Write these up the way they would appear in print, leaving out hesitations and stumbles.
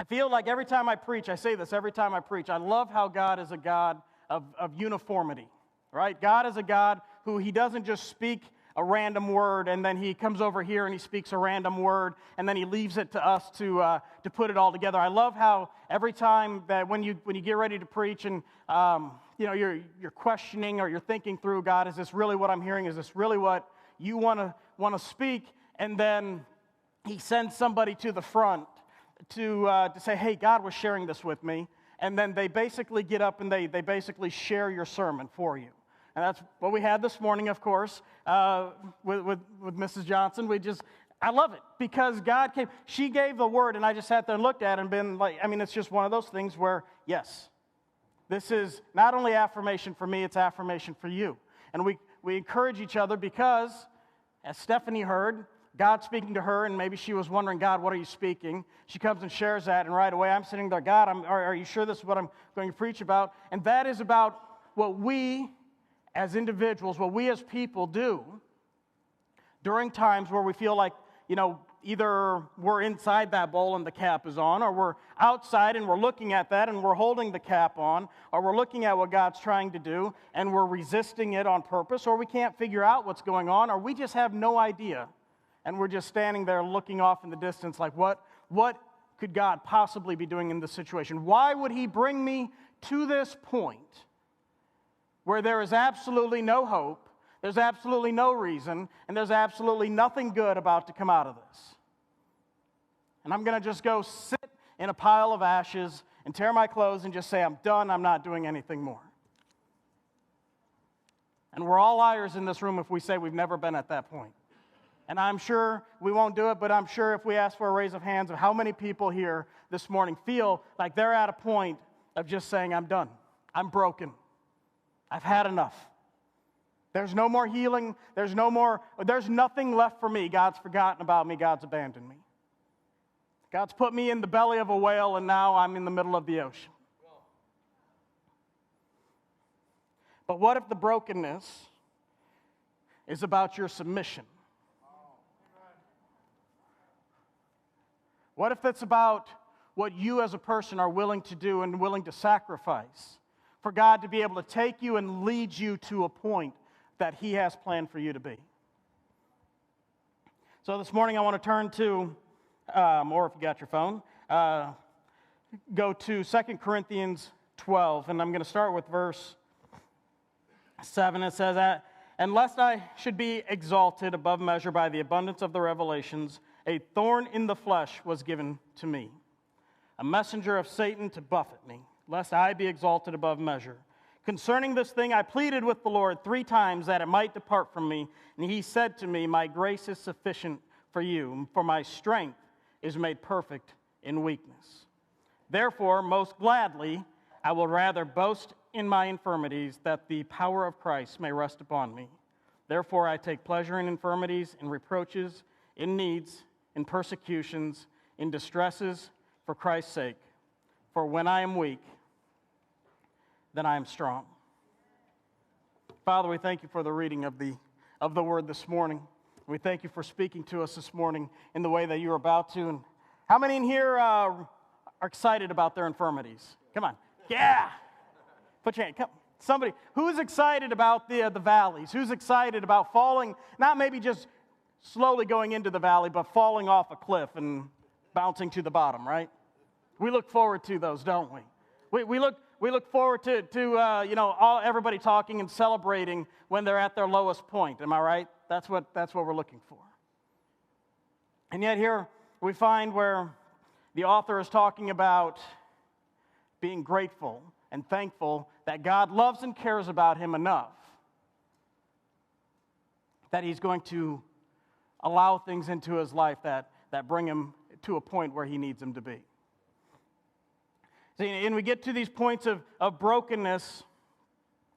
feel like every time I preach, I say this every time I preach, I love how God is a God of uniformity, right? God is a God who He doesn't just speak a random word and then He comes over here and He speaks a random word and then He leaves it to us to put it all together. I love how every time that when you get ready to preach and you're questioning or you're thinking through, God, is this really what I'm hearing? Is this really what you want to speak? And then He sends somebody to the front to say, hey, God was sharing this with me. And then they basically get up and they basically share your sermon for you. And that's what we had this morning, of course, with Mrs. Johnson. I love it because God came. She gave the word, and I just sat there and looked at it and been like, it's just one of those things where, yes, this is not only affirmation for me, it's affirmation for you. And we encourage each other because, as Stephanie heard, God speaking to her, and maybe she was wondering, God, what are you speaking? She comes and shares that, and right away I'm sitting there, God, are you sure this is what I'm going to preach about? And that is about what we as individuals, what we as people do during times where we feel like, either we're inside that bowl and the cap is on, or we're outside and we're looking at that and we're holding the cap on, or we're looking at what God's trying to do and we're resisting it on purpose, or we can't figure out what's going on, or we just have no idea. And we're just standing there looking off in the distance like, what could God possibly be doing in this situation? Why would He bring me to this point where there is absolutely no hope, there's absolutely no reason, and there's absolutely nothing good about to come out of this? And I'm going to just go sit in a pile of ashes and tear my clothes and just say, I'm done, I'm not doing anything more. And we're all liars in this room if we say we've never been at that point. And I'm sure we won't do it, but I'm sure if we ask for a raise of hands of how many people here this morning feel like they're at a point of just saying, I'm done. I'm broken. I've had enough. There's no more healing. There's nothing left for me. God's forgotten about me. God's abandoned me. God's put me in the belly of a whale, and now I'm in the middle of the ocean. But what if the brokenness is about your submission? What if it's about what you as a person are willing to do and willing to sacrifice for God to be able to take you and lead you to a point that He has planned for you to be? So this morning I want to turn to, or if you got your phone, go to 2 Corinthians 12, and I'm going to start with verse 7. It says, and lest I should be exalted above measure by the abundance of the revelations, a thorn in the flesh was given to me, a messenger of Satan to buffet me, lest I be exalted above measure. Concerning this thing I pleaded with the Lord 3 times that it might depart from me, and He said to me, my grace is sufficient for you, for my strength is made perfect in weakness. Therefore, most gladly, I will rather boast in my infirmities, that the power of Christ may rest upon me. Therefore, I take pleasure in infirmities, in reproaches, in needs, in persecutions, in distresses, for Christ's sake. For when I am weak, then I am strong. Father, we thank You for the reading of the Word this morning. We thank You for speaking to us this morning in the way that You're about to. And how many in here are excited about their infirmities? Come on. Yeah. Put your hand. Come. Somebody. Who's excited about the valleys? Who's excited about falling, not maybe just slowly going into the valley, but falling off a cliff and bouncing to the bottom, right? We look forward to those, don't we? We look forward to everybody talking and celebrating when they're at their lowest point. Am I right? That's what we're looking for. And yet here we find where the author is talking about being grateful and thankful that God loves and cares about him enough that He's going to allow things into his life that bring him to a point where He needs him to be. See, and we get to these points of brokenness,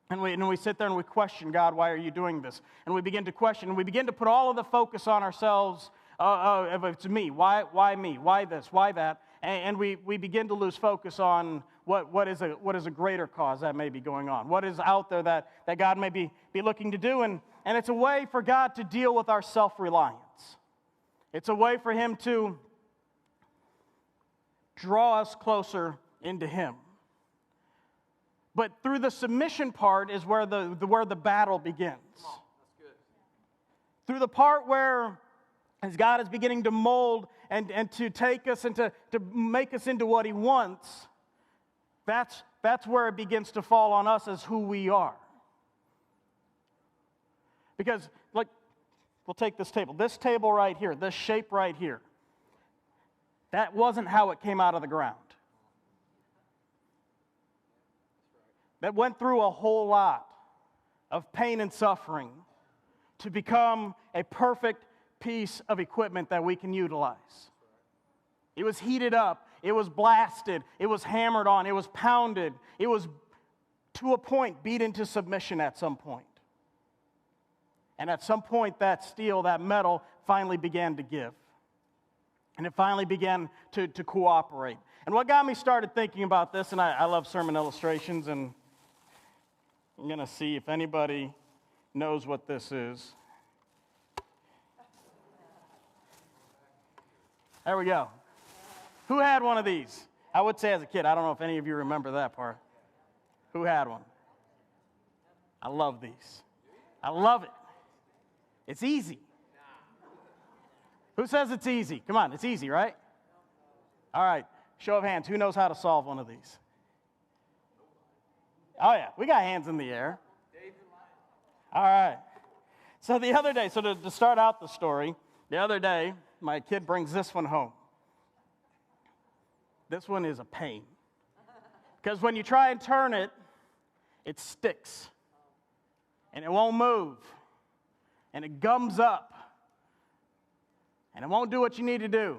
and we sit there and we question, God, why are You doing this? And we begin to question, and we begin to put all of the focus on ourselves. It's me. Why me? Why this? Why that? And we begin to lose focus on what is a greater cause that may be going on. What is out there that God may be looking to do. And it's a way for God to deal with our self-reliance. It's a way for Him to draw us closer into Him. But through the submission part is where the battle begins. That's good. Through the part where, as God is beginning to mold and to take us and to make us into what He wants, that's where it begins to fall on us as who we are. Because, like, we'll take this table right here, this shape right here. That wasn't how it came out of the ground. That went through a whole lot of pain and suffering to become a perfect piece of equipment that we can utilize. It was heated up, it was blasted, it was hammered on, it was pounded, it was to a point beat into submission at some point. And at some point that steel, that metal, finally began to give. And it finally began to cooperate. And what got me started thinking about this, and I love sermon illustrations, and I'm going to see if anybody knows what this is. There we go. Who had one of these? I would say as a kid. I don't know if any of you remember that part. Who had one? I love these. I love it. It's easy. Who says it's easy? Come on, it's easy, right? All right, show of hands. Who knows how to solve one of these? Oh, yeah, we got hands in the air. All right. So the other day, to start out the story, the other day, my kid brings this one home. This one is a pain. Because when you try and turn it, it sticks. And it won't move. And it gums up. And it won't do what you need to do.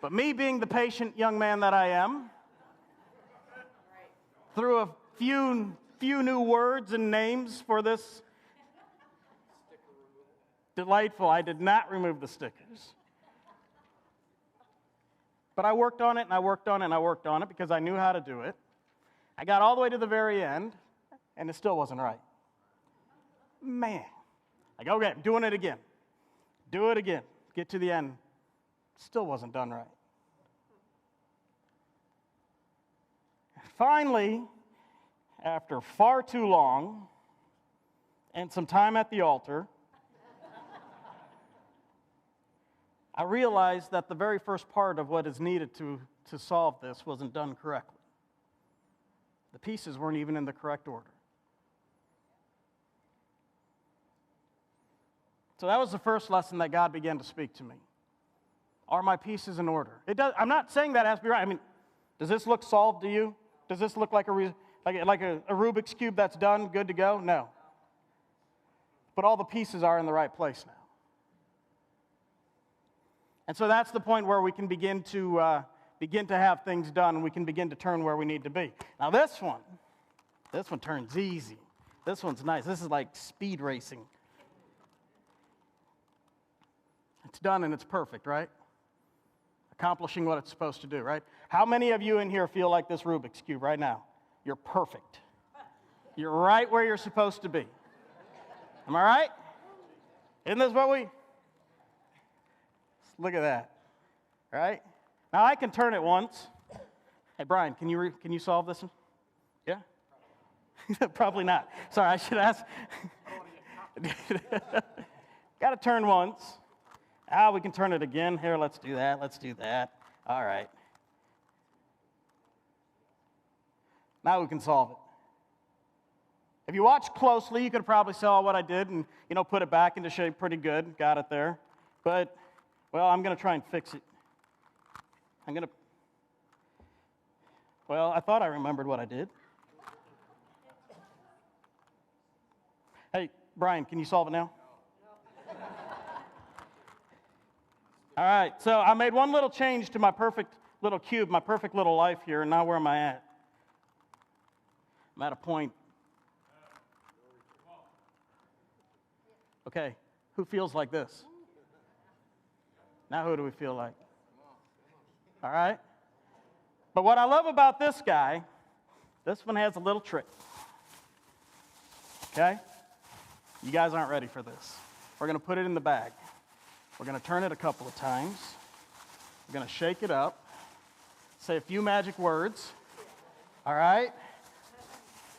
But me being the patient young man that I am, through a few new words and names for this delightful, I did not remove the stickers. But I worked on it, and I worked on it, and I worked on it because I knew how to do it. I got all the way to the very end, and it still wasn't right. Man. Like, okay, I'm doing it again. Do it again. Get to the end. Still wasn't done right. Finally, after far too long and some time at the altar, I realized that the very first part of what is needed to solve this wasn't done correctly. The pieces weren't even in the correct order. So that was the first lesson that God began to speak to me. Are my pieces in order? I'm not saying that has to be right. I mean, does this look solved to you? Does this look like a Rubik's Cube that's done, good to go? No. But all the pieces are in the right place now. And so that's the point where we can begin to have things done, and we can begin to turn where we need to be. Now this one turns easy. This one's nice. This is like speed racing. It's done and it's perfect, right? Accomplishing what it's supposed to do, right? How many of you in here feel like this Rubik's Cube right now? You're perfect. You're right where you're supposed to be. Am I right? Isn't this what we... Look at that, right? Now I can turn it once. Hey, Brian, can you solve this one? Yeah? Probably not. Sorry, I should ask. Got to turn once. We can turn it again. Here, let's do that. Let's do that. All right. Now we can solve it. If you watch closely, you could probably saw what I did and, put it back into shape pretty good. Got it there. But, I'm going to try and fix it. I thought I remembered what I did. Hey, Brian, can you solve it now? All right, so I made one little change to my perfect little cube, my perfect little life here, and now where am I at? I'm at a point. Okay, who feels like this? Now who do we feel like? All right? But what I love about this guy, this one has a little trick. Okay? You guys aren't ready for this. We're going to put it in the bag. We're going to turn it a couple of times. We're going to shake it up. say a few magic words. All right?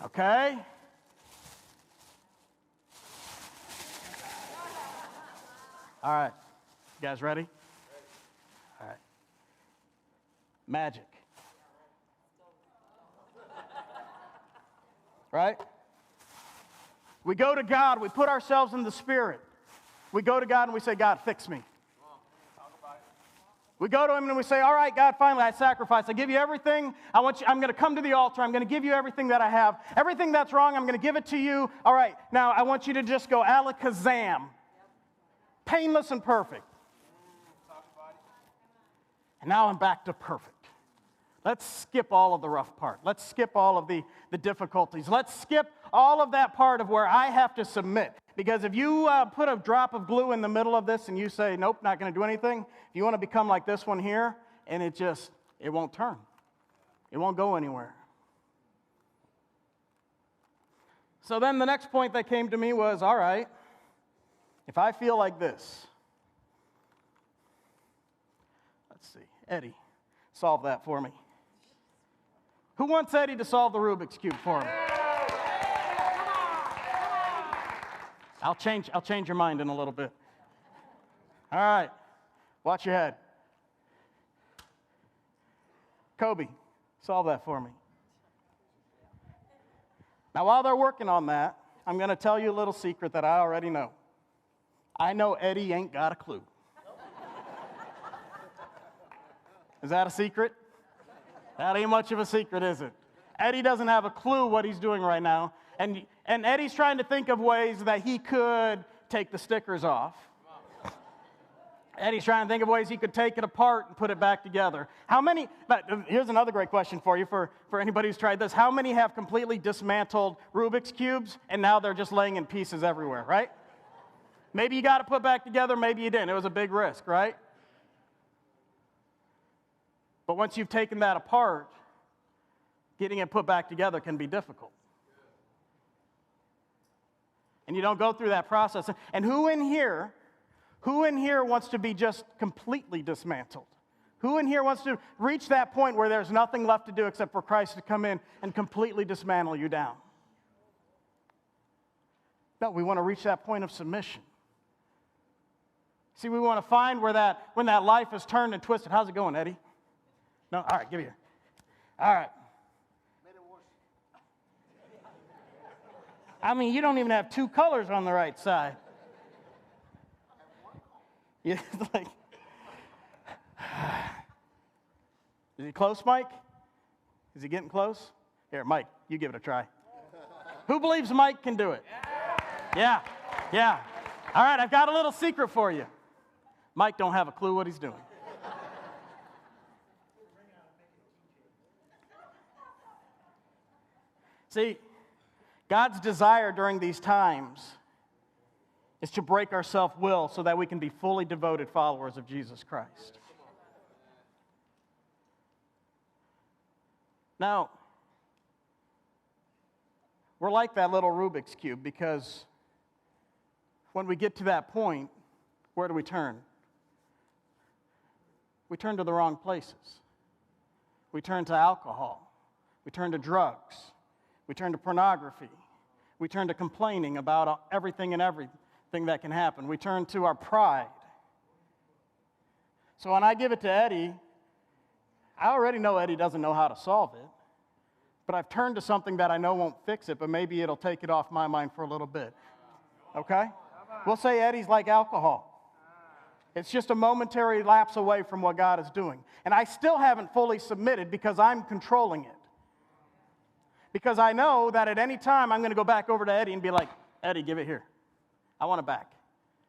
Okay? All right. You guys ready? All right. Magic. Right? We go to God, we put ourselves in the Spirit. We go to God and we say, God, fix me. We go to Him and we say, all right, God, finally, I sacrifice. I give you everything. I'm going to come to the altar. I'm going to give you everything that I have. Everything that's wrong, I'm going to give it to you. All right, now I want you to just go alakazam. Painless and perfect. And now I'm back to perfect. Let's skip all of the rough part. Let's skip all of the difficulties. Let's skip all of that part of where I have to submit. Because if you put a drop of glue in the middle of this and you say, nope, not going to do anything, if you want to become like this one here, and it won't turn. It won't go anywhere. So then the next point that came to me was, all right, if I feel like this, let's see, Eddie, solve that for me. Who wants Eddie to solve the Rubik's Cube for him? I'll change your mind in a little bit. All right. Watch your head. Kobe, solve that for me. Now, while they're working on that, I'm going to tell you a little secret that I already know. I know Eddie ain't got a clue. Is that a secret? That ain't much of a secret, is it? Eddie doesn't have a clue what he's doing right now. And Eddie's trying to think of ways that he could take the stickers off. Eddie's trying to think of ways he could take it apart and put it back together. Here's another great question for you, for anybody who's tried this. How many have completely dismantled Rubik's Cubes and now they're just laying in pieces everywhere, right? Maybe you got to put back together, maybe you didn't. It was a big risk, right? But once you've taken that apart, getting it put back together can be difficult. And you don't go through that process. And who in here wants to be just completely dismantled? Who in here wants to reach that point where there's nothing left to do except for Christ to come in and completely dismantle you down? No, we want to reach that point of submission. See, we want to find when that life is turned and twisted. How's it going, Eddie? No? All right, give me here. All right. I mean, you don't even have two colors on the right side. It's like, is he close, Mike? Is he getting close? Here, Mike, you give it a try. Who believes Mike can do it? Yeah. All right, I've got a little secret for you. Mike don't have a clue what he's doing. See, God's desire during these times is to break our self-will so that we can be fully devoted followers of Jesus Christ. Now, we're like that little Rubik's Cube because when we get to that point, where do we turn? We turn to the wrong places. We turn to alcohol. We turn to drugs. We turn to pornography. We turn to complaining about everything and everything that can happen. We turn to our pride. So when I give it to Eddie, I already know Eddie doesn't know how to solve it, but I've turned to something that I know won't fix it, but maybe it'll take it off my mind for a little bit. Okay? We'll say Eddie's like alcohol. It's just a momentary lapse away from what God is doing. And I still haven't fully submitted because I'm controlling it. Because I know that at any time I'm going to go back over to Eddie and be like, Eddie, give it here. I want it back.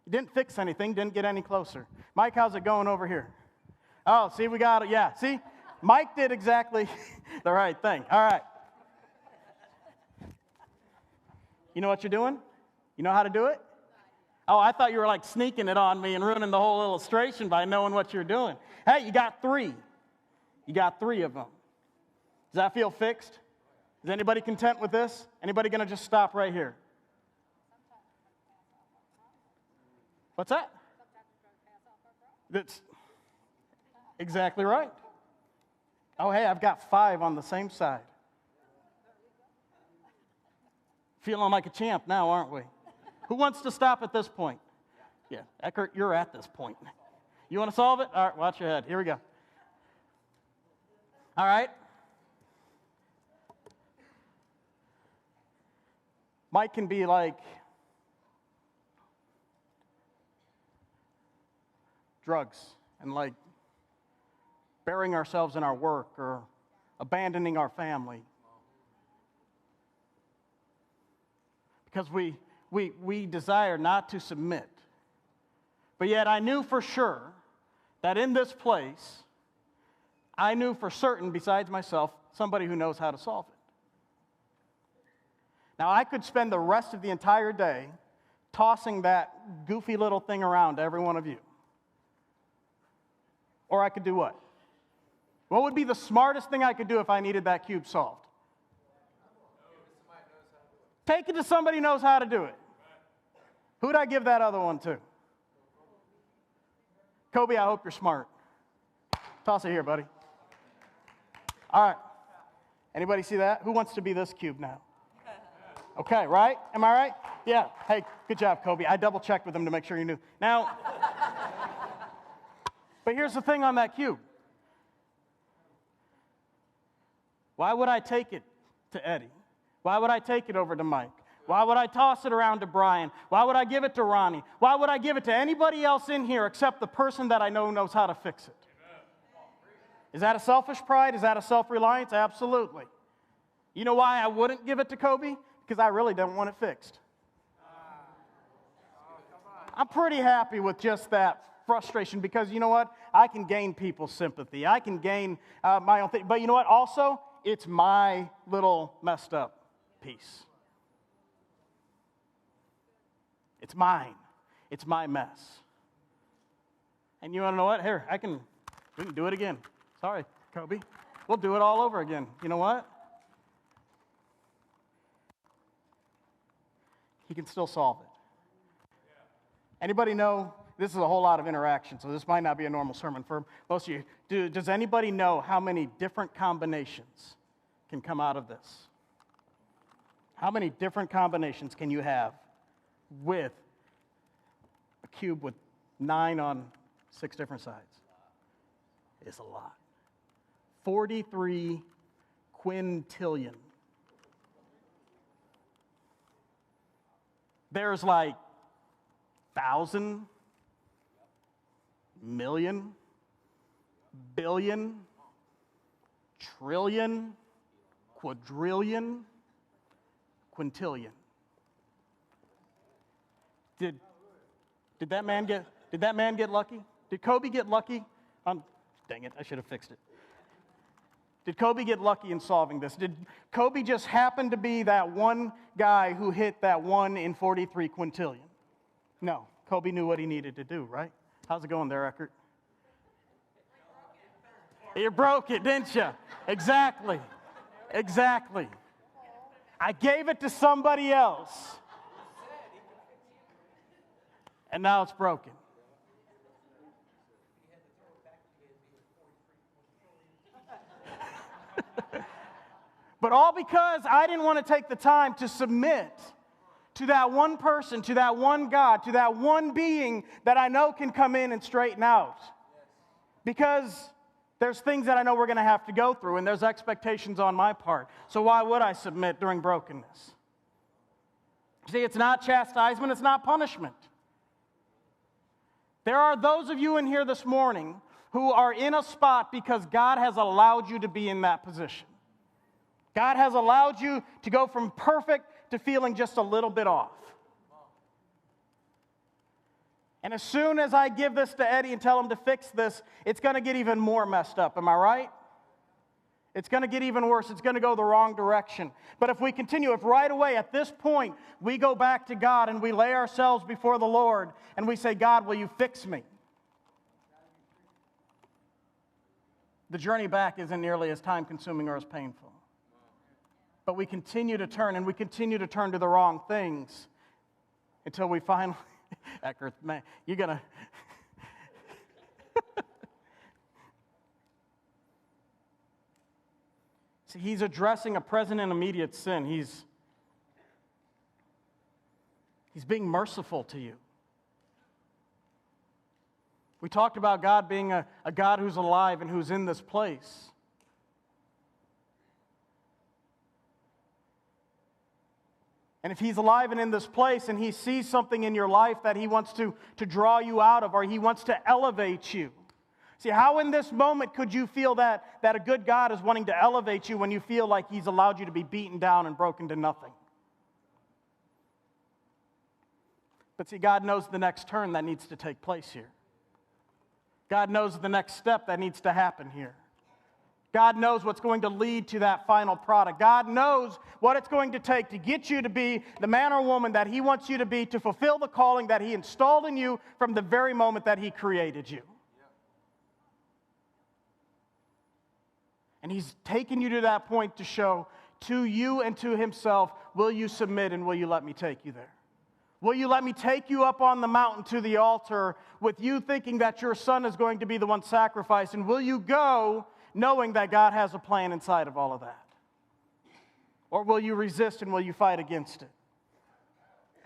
He didn't fix anything, didn't get any closer. Mike, how's it going over here? Oh, see, we got it. Yeah, see? Mike did exactly the right thing. All right. You know what you're doing? You know how to do it? Oh, I thought you were like sneaking it on me and ruining the whole illustration by knowing what you're doing. Hey, you got 3. You got 3 of them. Does that feel fixed? Is anybody content with this? Anybody going to just stop right here? What's that? That's exactly right. Oh, hey, I've got 5 on the same side. Feeling like a champ now, aren't we? Who wants to stop at this point? Yeah, Eckert, you're at this point. You want to solve it? All right, watch your head. Here we go. All right. Mike can be like drugs and like burying ourselves in our work or abandoning our family. Because we desire not to submit. But yet I knew for sure that in this place, I knew for certain, besides myself, somebody who knows how to solve it. Now, I could spend the rest of the entire day tossing that goofy little thing around to every one of you. Or I could do what? What would be the smartest thing I could do if I needed that cube solved? Take it to somebody who knows how to do it. Who'd I give that other one to? Kobe, I hope you're smart. Toss it here, buddy. All right. Anybody see that? Who wants to be this cube now? Okay, right? Am I right? Yeah. Hey, good job, Kobe. I double-checked with him to make sure you knew. Now, but here's the thing on that cube. Why would I take it to Eddie? Why would I take it over to Mike? Why would I toss it around to Brian? Why would I give it to Ronnie? Why would I give it to anybody else in here except the person that I know knows how to fix it? Is that a selfish pride? Is that a self-reliance? Absolutely. You know why I wouldn't give it to Kobe? Because I really don't want it fixed. I'm pretty happy with just that frustration because you know what? I can gain people's sympathy. I can gain my own thing. But you know what? Also, it's my little messed up piece. It's mine. It's my mess. And you want to know what? Here, we can do it again. Sorry, Kobe. We'll do it all over again. You know what? He can still solve it. Anybody know? This is a whole lot of interaction, so this might not be a normal sermon for most of you. Does anybody know how many different combinations can come out of this? How many different combinations can you have with a cube with 9 on 6 different sides? It's a lot. 43 quintillion. There's like 1,000, million, billion, trillion, quadrillion, quintillion. Did that man get lucky? Did Kobe get lucky? Dang it, I should have fixed it. Did Kobe get lucky in solving this? Did Kobe just happen to be that one guy who hit that 1 in 43 quintillion? No, Kobe knew what he needed to do, right? How's it going there, Eckert? You broke it, didn't you? Exactly. I gave it to somebody else. And now it's broken. But all because I didn't want to take the time to submit to that one person, to that one God, to that one being that I know can come in and straighten out. Because there's things that I know we're going to have to go through, and there's expectations on my part. So why would I submit during brokenness? See, it's not chastisement, it's not punishment. There are those of you in here this morning who are in a spot because God has allowed you to be in that position. God has allowed you to go from perfect to feeling just a little bit off. And as soon as I give this to Eddie and tell him to fix this, it's going to get even more messed up. Am I right? It's going to get even worse. It's going to go the wrong direction. But if we continue, if right away at this point we go back to God and we lay ourselves before the Lord and we say, God, will you fix me? The journey back isn't nearly as time-consuming or as painful. But we continue to turn, and we continue to turn to the wrong things until we finally, Eckert, man, you're going to, See, he's addressing a present and immediate sin. He's being merciful to you. We talked about God being a God who's alive and who's in this place. And if he's alive and in this place and he sees something in your life that he wants to draw you out of, or he wants to elevate you. See, how in this moment could you feel that a good God is wanting to elevate you when you feel like he's allowed you to be beaten down and broken to nothing? But see, God knows the next turn that needs to take place here. God knows the next step that needs to happen here. God knows what's going to lead to that final product. God knows what it's going to take to get you to be the man or woman that he wants you to be, to fulfill the calling that he installed in you from the very moment that he created you. And he's taken you to that point to show to you and to himself, will you submit and will you let me take you there? Will you let me take you up on the mountain to the altar with you thinking that your son is going to be the one sacrificed? And will you go knowing that God has a plan inside of all of that? Or will you resist and will you fight against it?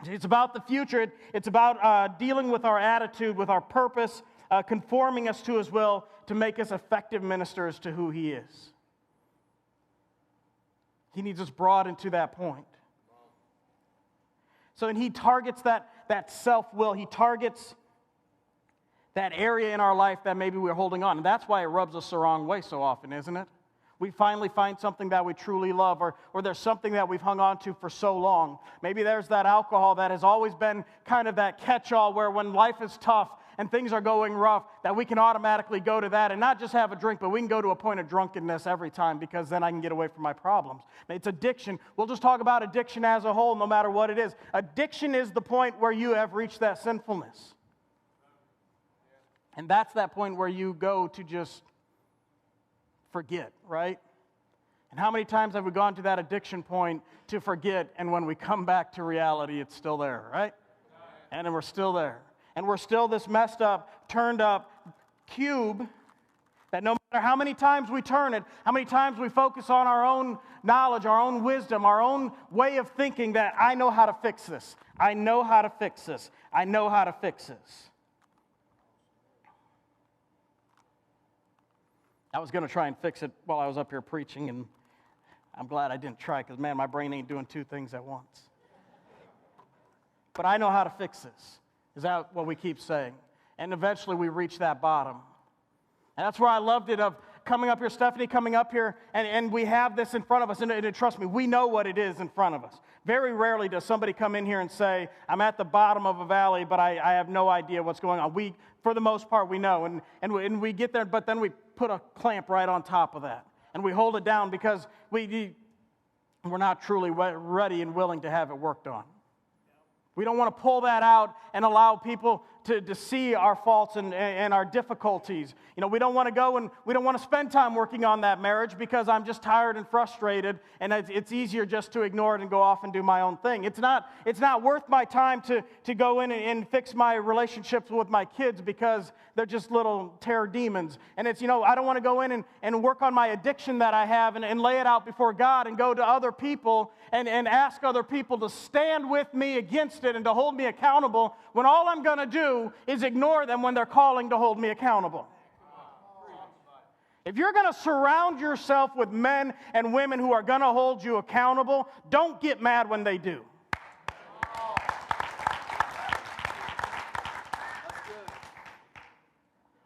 It's about the future. It's about dealing with our attitude, with our purpose, conforming us to his will to make us effective ministers to who he is. He needs us brought into that point. So, and he targets that self-will. He targets that area in our life that maybe we're holding on. And that's why it rubs us the wrong way so often, isn't it? We finally find something that we truly love, or there's something that we've hung on to for so long. Maybe there's that alcohol that has always been kind of that catch-all where when life is tough and things are going rough, that we can automatically go to that and not just have a drink, but we can go to a point of drunkenness every time because then I can get away from my problems. It's addiction. We'll just talk about addiction as a whole, no matter what it is. Addiction is the point where you have reached that sinfulness. And that's that point where you go to just forget, right? And how many times have we gone to that addiction point to forget, and when we come back to reality, it's still there, right? And then we're still there. And we're still this messed up, turned up cube that no matter how many times we turn it, how many times we focus on our own knowledge, our own wisdom, our own way of thinking that I know how to fix this. I know how to fix this. I know how to fix this. I was going to try and fix it while I was up here preaching, and I'm glad I didn't try because, man, my brain ain't doing two things at once. But I know how to fix this. Is that what we keep saying? And eventually we reach that bottom. And that's where I loved it of coming up here, Stephanie coming up here, and we have this in front of us. And trust me, we know what it is in front of us. Very rarely does somebody come in here and say, I'm at the bottom of a valley, but I have no idea what's going on. For the most part, we know. And we get there, but then we put a clamp right on top of that. And we hold it down because we're not truly ready and willing to have it worked on. We don't want to pull that out and allow people to see our faults and our difficulties. You know, we don't want to go and we don't want to spend time working on that marriage because I'm just tired and frustrated, and it's easier just to ignore it and go off and do my own thing. It's not worth my time to go in and fix my relationships with my kids because they're just little terror demons. And it's, I don't want to go in and work on my addiction that I have and lay it out before God and go to other people and ask other people to stand with me against it and to hold me accountable when all I'm going to do is ignore them when they're calling to hold me accountable. If you're going to surround yourself with men and women who are going to hold you accountable, don't get mad when they do.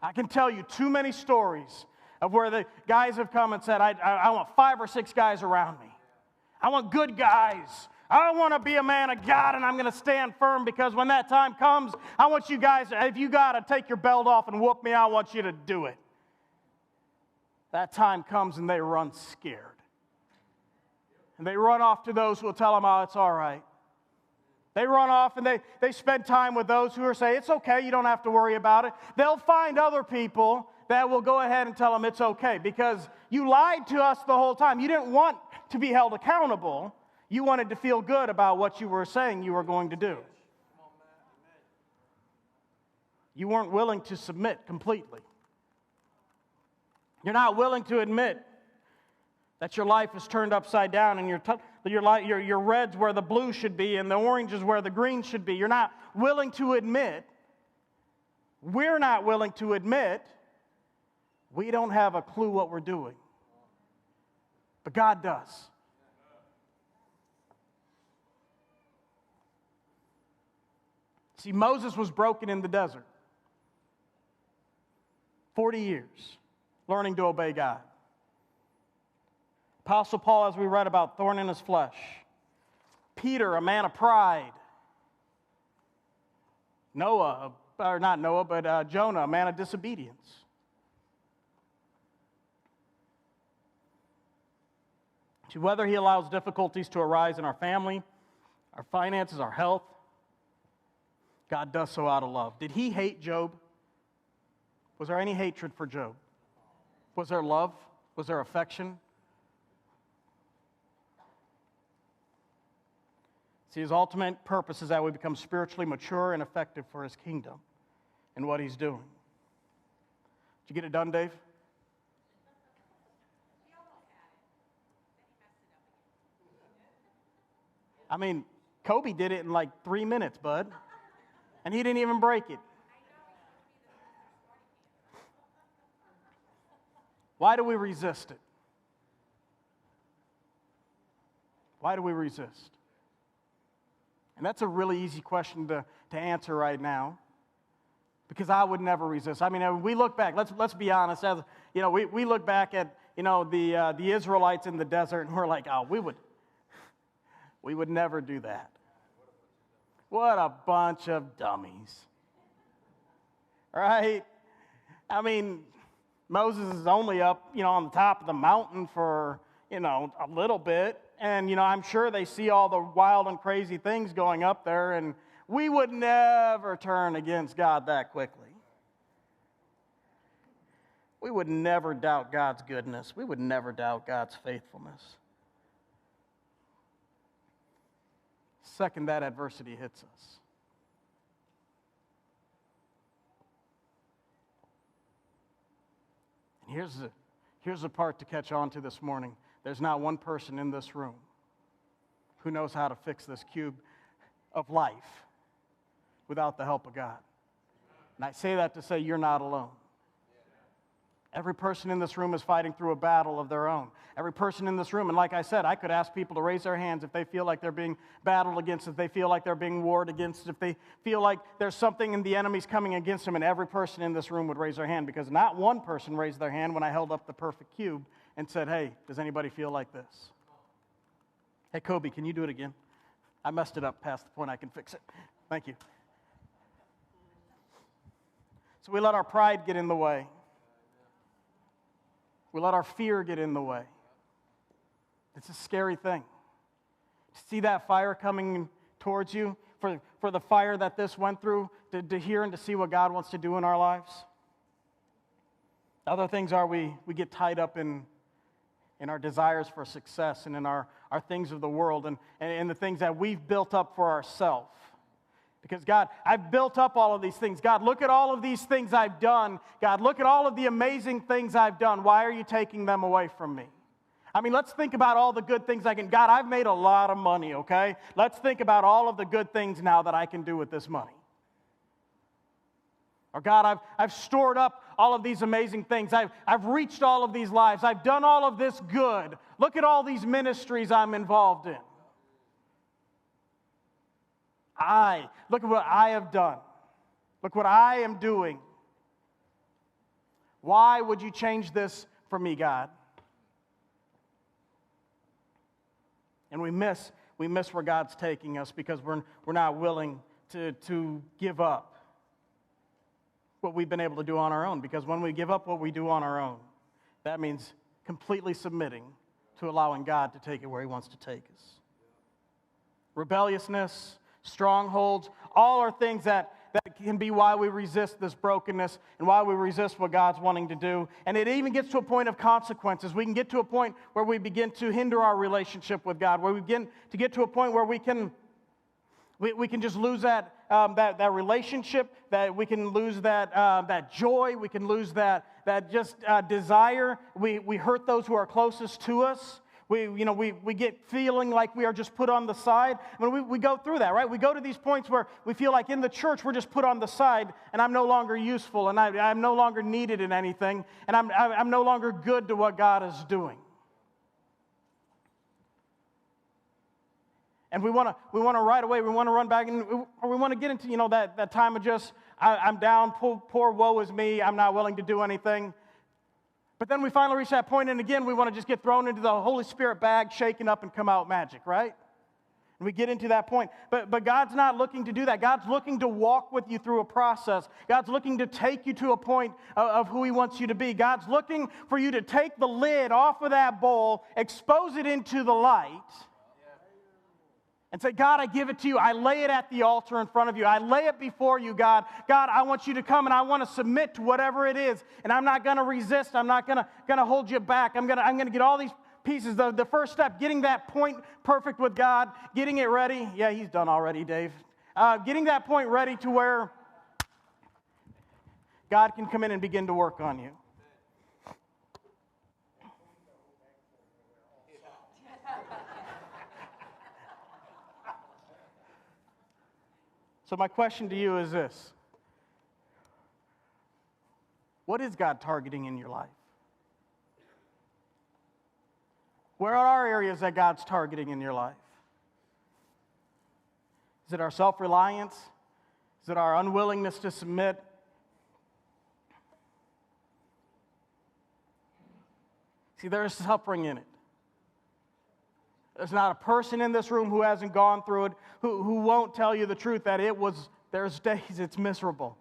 I can tell you too many stories of where the guys have come and said, I want 5 or 6 guys around me. I want good guys. I want to be a man of God, and I'm going to stand firm because when that time comes, I want you guys, if you got to take your belt off and whoop me, I want you to do it. That time comes and they run scared. And they run off to those who will tell them, oh, it's all right. They run off and they spend time with those who are saying, it's okay, you don't have to worry about it. They'll find other people that will go ahead and tell them it's okay because you lied to us the whole time. You didn't want to be held accountable. You wanted to feel good about what you were saying you were going to do. You weren't willing to submit completely. You're not willing to admit That your life is turned upside down and your red's where the blue should be and the orange is where the green should be. You're not willing to admit, we're not willing to admit, we don't have a clue what we're doing. But God does. See, Moses was broken in the desert. 40 years learning to obey God. Apostle Paul, as we read about, thorn in his flesh. Peter, a man of pride. Jonah, a man of disobedience. To whether he allows difficulties to arise in our family, our finances, our health, God does so out of love. Did he hate Job? Was there any hatred for Job? Was there love? Was there affection? See, his ultimate purpose is that we become spiritually mature and effective for his kingdom and what he's doing. Did you get it done, Dave? I mean, Kobe did it in like 3 minutes, bud. And he didn't even break it. Why do we resist it? Why do we resist? And that's a really easy question to answer right now, because I would never resist. I mean, we look back. Let's be honest. As you know, we look back at the Israelites in the desert, and we're like, oh, we would never do that. What a bunch of dummies, right? I mean, Moses is only up, on the top of the mountain for, a little bit. And, I'm sure they see all the wild and crazy things going up there, and we would never turn against God that quickly. We would never doubt God's goodness. We would never doubt God's faithfulness. Second, that adversity hits us. And here's the part to catch on to this morning. There's not one person in this room who knows how to fix this cube of life without the help of God. And I say that to say you're not alone. Every person in this room is fighting through a battle of their own. Every person in this room, and like I said, I could ask people to raise their hands if they feel like they're being battled against, if they feel like they're being warred against, if they feel like there's something and the enemy's coming against them, and every person in this room would raise their hand, because not one person raised their hand when I held up the perfect cube and said, hey, does anybody feel like this? Hey, Kobe, can you do it again? I messed it up past the point I can fix it. Thank you. So we let our pride get in the way. We let our fear get in the way. It's a scary thing. To see that fire coming towards you, for the fire that this went through, to hear and to see what God wants to do in our lives. Other things are we get tied up in our desires for success and in our things of the world and the things that we've built up for ourselves. Because God, I've built up all of these things. God, look at all of these things I've done. God, look at all of the amazing things I've done. Why are you taking them away from me? I mean, let's think about all the good things I can. God, I've made a lot of money, okay? Let's think about all of the good things now that I can do with this money. Or God, I've stored up all of these amazing things. I've reached all of these lives. I've done all of this good. Look at all these ministries I'm involved in. Look at what I have done. Look what I am doing. Why would you change this for me, God? And we miss where God's taking us because we're not willing to give up what we've been able to do on our own. Because when we give up what we do on our own, that means completely submitting to allowing God to take it where He wants to take us. Rebelliousness, strongholds, all are things that can be why we resist this brokenness and why we resist what God's wanting to do. And it even gets to a point of consequences. We can get to a point where we begin to hinder our relationship with God, where we begin to get to a point where we can We can just lose that relationship, that we can lose that joy, we can lose that just desire. We hurt those who are closest to us. We get feeling like we are just put on the side. I mean, we go through that, right? We go to these points where we feel like in the church we're just put on the side, and I'm no longer useful, and I'm no longer needed in anything, and I'm no longer good to what God is doing. And we want to right away, we want to run back, or we want to get into, that time of just, I'm down, poor woe is me, I'm not willing to do anything. But then we finally reach that point, and again, we want to just get thrown into the Holy Spirit bag, shaken up, and come out magic, right? And we get into that point. But God's not looking to do that. God's looking to walk with you through a process. God's looking to take you to a point of who He wants you to be. God's looking for you to take the lid off of that bowl, expose it into the light, and say, God, I give it to you. I lay it at the altar in front of you. I lay it before you, God. God, I want you to come, and I want to submit to whatever it is. And I'm not going to resist. I'm not going to hold you back. I'm going to get all these pieces. The first step, getting that point perfect with God, getting it ready. Yeah, he's done already, Dave. Getting that point ready to where God can come in and begin to work on you. So my question to you is this. What is God targeting in your life? Where are areas that God's targeting in your life? Is it our self-reliance? Is it our unwillingness to submit? See, there's suffering in it. There's not a person in this room who hasn't gone through it, who won't tell you the truth that there's days it's miserable.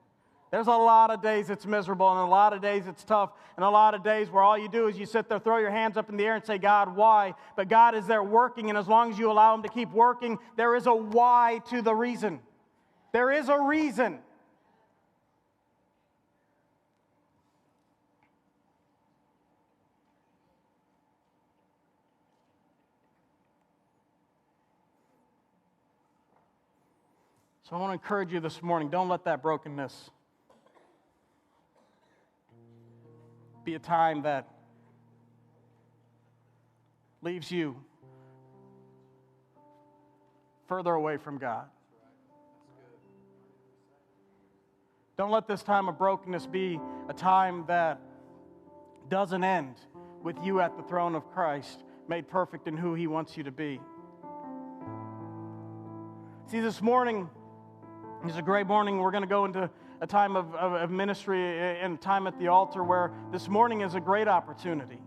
There's a lot of days it's miserable, and a lot of days it's tough, and a lot of days where all you do is you sit there, throw your hands up in the air and say, God, why? But God is there working, and as long as you allow Him to keep working, there is a why to the reason. There is a reason. So I want to encourage you this morning, don't let that brokenness be a time that leaves you further away from God. Don't let this time of brokenness be a time that doesn't end with you at the throne of Christ, made perfect in who He wants you to be. See, this morning is a great morning. We're going to go into a time of ministry and time at the altar where this morning is a great opportunity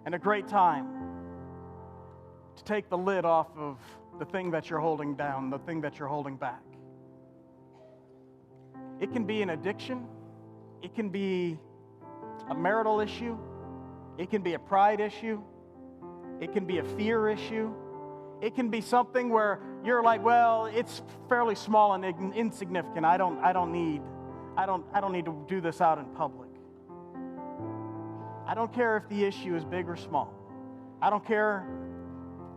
and a great time to take the lid off of the thing that you're holding down, the thing that you're holding back. It can be an addiction. It can be a marital issue. It can be a pride issue. It can be a fear issue. It can be something where you're like, well, it's fairly small and insignificant. I don't need to do this out in public. I don't care if the issue is big or small. I don't care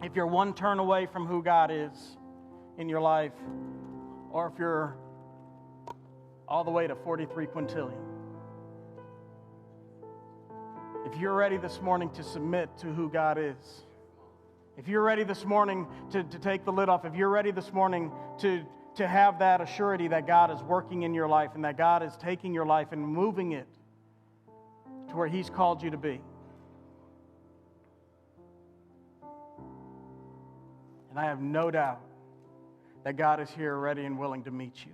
if you're one turn away from who God is in your life, or if you're all the way to 43 quintillion. If you're ready this morning to submit to who God is, if you're ready this morning to take the lid off, if you're ready this morning to have that assurity that God is working in your life and that God is taking your life and moving it to where He's called you to be. And I have no doubt that God is here ready and willing to meet you.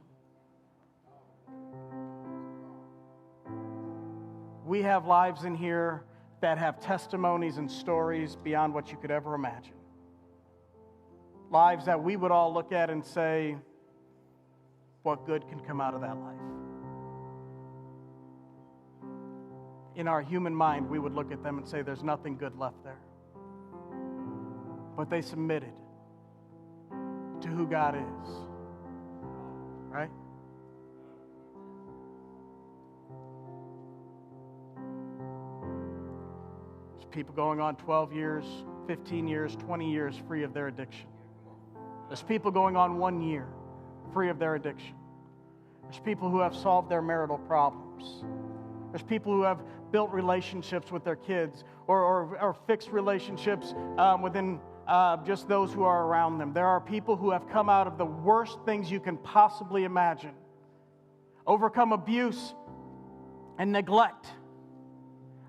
We have lives in here that have testimonies and stories beyond what you could ever imagine. Lives that we would all look at and say, what good can come out of that life? In our human mind, we would look at them and say, there's nothing good left there. But they submitted to who God is, right? There's people going on 12 years, 15 years, 20 years free of their addiction. There's people going on 1 year. free of their addiction. There's people who have solved their marital problems. There's people who have built relationships with their kids or fixed relationships within just those who are around them. There are people who have come out of the worst things you can possibly imagine, overcome abuse and neglect.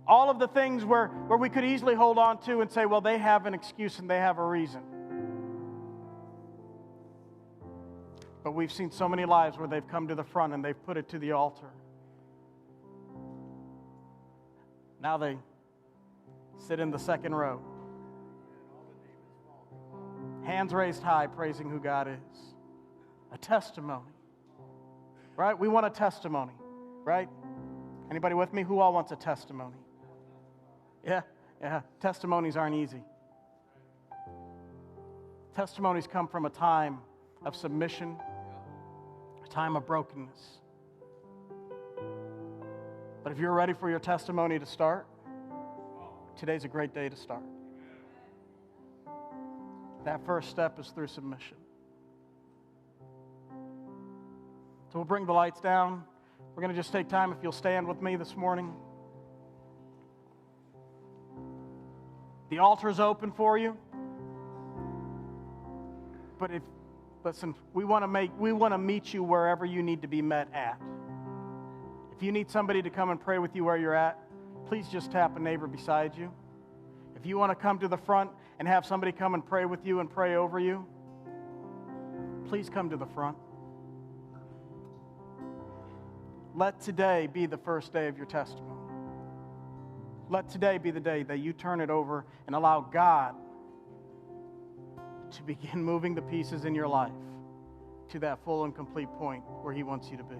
All of the things where we could easily hold on to and say, well, they have an excuse and they have a reason. But we've seen so many lives where they've come to the front and they've put it to the altar. Now they sit in the second row. Hands raised high, praising who God is. A testimony. Right? We want a testimony. Right? Anybody with me? Who all wants a testimony? Yeah. Testimonies aren't easy. Testimonies come from a time of submission, a time of brokenness. But if you're ready for your testimony to start, today's a great day to start. That first step is through submission. So we'll bring the lights down. We're going to just take time, if you'll stand with me this morning. The altar is open for you. But listen, we want to meet you wherever you need to be met at. If you need somebody to come and pray with you where you're at, please just tap a neighbor beside you. If you want to come to the front and have somebody come and pray with you and pray over you, please come to the front. Let today be the first day of your testimony. Let today be the day that you turn it over and allow God to begin moving the pieces in your life to that full and complete point where He wants you to be.